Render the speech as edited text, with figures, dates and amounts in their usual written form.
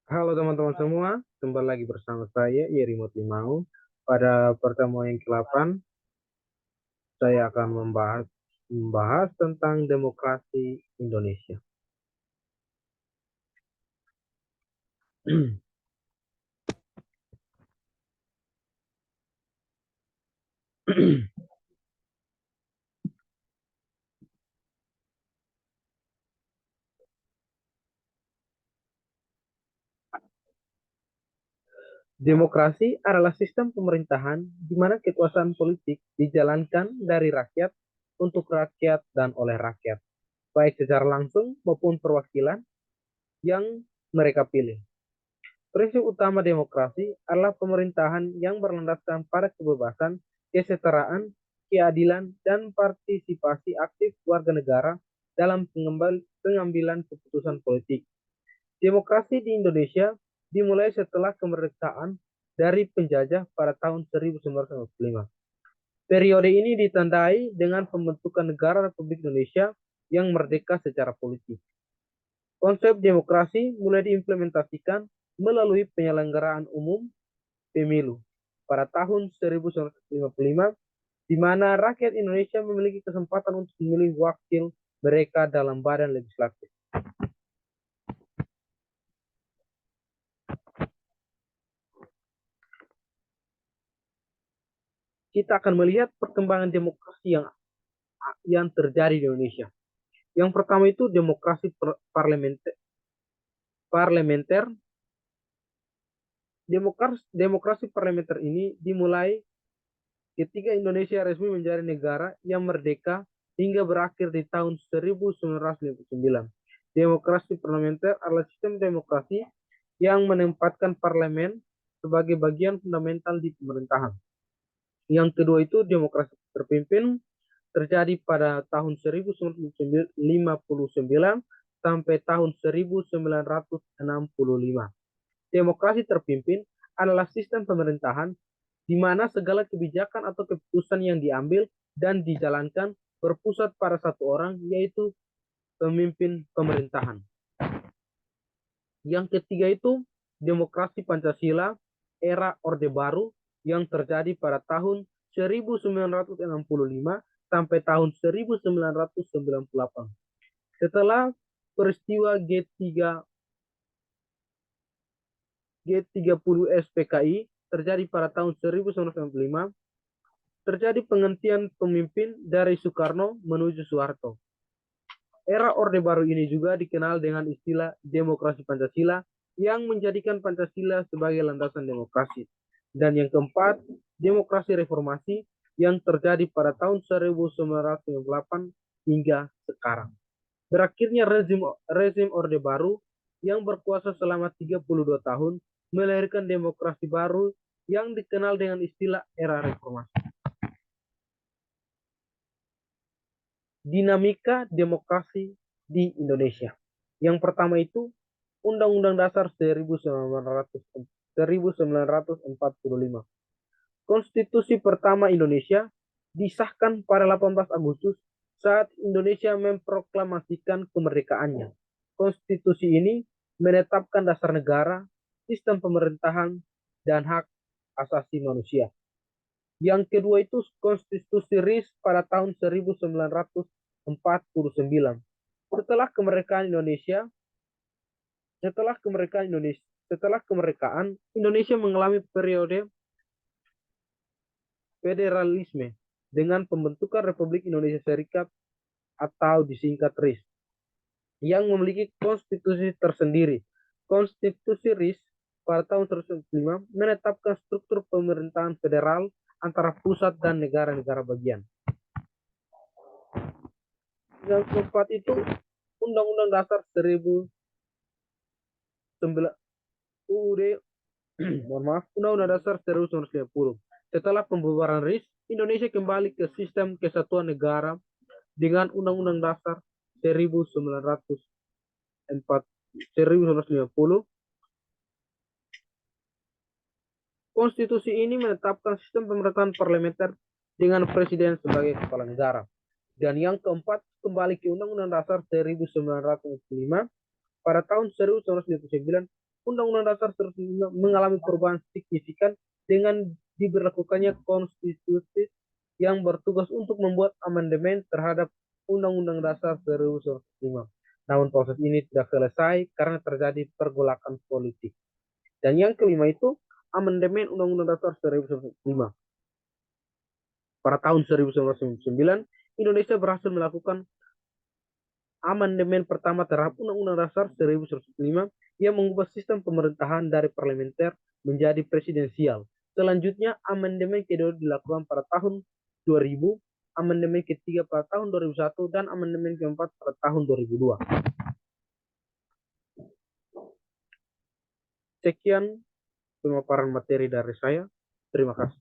Halo teman-teman semua, kembali lagi bersama saya Yeri Motlimau. Pada pertemuan yang ke-8, saya akan membahas tentang demokrasi Indonesia. Demokrasi adalah sistem pemerintahan di mana kekuasaan politik dijalankan dari rakyat untuk rakyat dan oleh rakyat, baik secara langsung maupun perwakilan yang mereka pilih. Prinsip utama demokrasi adalah pemerintahan yang berlandaskan pada kebebasan, kesetaraan, keadilan, dan partisipasi aktif warga negara dalam pengambilan keputusan politik. Demokrasi di Indonesia dimulai setelah kemerdekaan dari penjajah pada tahun 1945. Periode ini ditandai dengan pembentukan negara Republik Indonesia yang merdeka secara politik. Konsep demokrasi mulai diimplementasikan melalui penyelenggaraan umum pemilu pada tahun 1955, di mana rakyat Indonesia memiliki kesempatan untuk memilih wakil mereka dalam badan legislatif. Kita akan melihat perkembangan demokrasi yang terjadi di Indonesia. Yang pertama itu demokrasi parlementer. parlementer. Demokrasi parlementer ini dimulai ketika Indonesia resmi menjadi negara yang merdeka hingga berakhir di tahun 1959. Demokrasi parlementer adalah sistem demokrasi yang menempatkan parlemen sebagai bagian fundamental di pemerintahan. Yang kedua itu demokrasi terpimpin terjadi pada tahun 1959 sampai tahun 1965. Demokrasi terpimpin adalah sistem pemerintahan di mana segala kebijakan atau keputusan yang diambil dan dijalankan berpusat pada satu orang, yaitu pemimpin pemerintahan. Yang ketiga itu demokrasi Pancasila era Orde Baru yang terjadi pada tahun 1965 sampai tahun 1998. Setelah peristiwa G30 SPKI terjadi pada tahun 1995, terjadi penghentian pemimpin dari Soekarno menuju Soeharto. Era Orde Baru ini juga dikenal dengan istilah demokrasi Pancasila yang menjadikan Pancasila sebagai landasan demokrasi. Dan yang keempat, demokrasi reformasi yang terjadi pada tahun 1998 hingga sekarang. Berakhirnya rezim Orde Baru yang berkuasa selama 32 tahun melahirkan demokrasi baru yang dikenal dengan istilah era reformasi. Dinamika demokrasi di Indonesia. Yang pertama itu Undang-Undang Dasar 1945. Konstitusi pertama Indonesia disahkan pada 18 Agustus saat Indonesia memproklamasikan kemerdekaannya. Konstitusi ini menetapkan dasar negara, sistem pemerintahan, dan hak asasi manusia. Yang kedua itu Konstitusi RIS pada tahun 1949. Setelah kemerdekaan Indonesia, setelah kemerdekaan Indonesia mengalami periode federalisme dengan pembentukan Republik Indonesia Serikat atau disingkat RIS yang memiliki konstitusi tersendiri. Konstitusi RIS pada tahun 1945 menetapkan struktur pemerintahan federal antara pusat dan negara-negara bagian. Yang keempat itu Undang-Undang Dasar 1900 UUD mohon maaf, Undang-Undang Dasar 1950. Setelah pembubaran RIS, Indonesia kembali ke sistem kesatuan negara dengan Undang-Undang Dasar 1950. Konstitusi ini menetapkan sistem pemerintahan parlementer dengan presiden sebagai kepala negara. Dan yang keempat, kembali ke Undang-Undang Dasar 1945 pada tahun 1959 Undang-Undang Dasar 1945 mengalami perubahan signifikan dengan diberlakukannya konstitusi yang bertugas untuk membuat amandemen terhadap Undang-Undang Dasar 1945. Namun proses ini tidak selesai karena terjadi pergolakan politik. Dan yang kelima itu amandemen Undang-Undang Dasar 1945. Pada tahun 1999, Indonesia berhasil melakukan amandemen pertama terhadap Undang-Undang Dasar 1945 yang mengubah sistem pemerintahan dari parlementer menjadi presidensial. Selanjutnya, amandemen kedua dilakukan pada tahun 2000, amandemen ketiga pada tahun 2001, dan amandemen keempat pada tahun 2002. Sekian pemaparan materi dari saya. Terima kasih.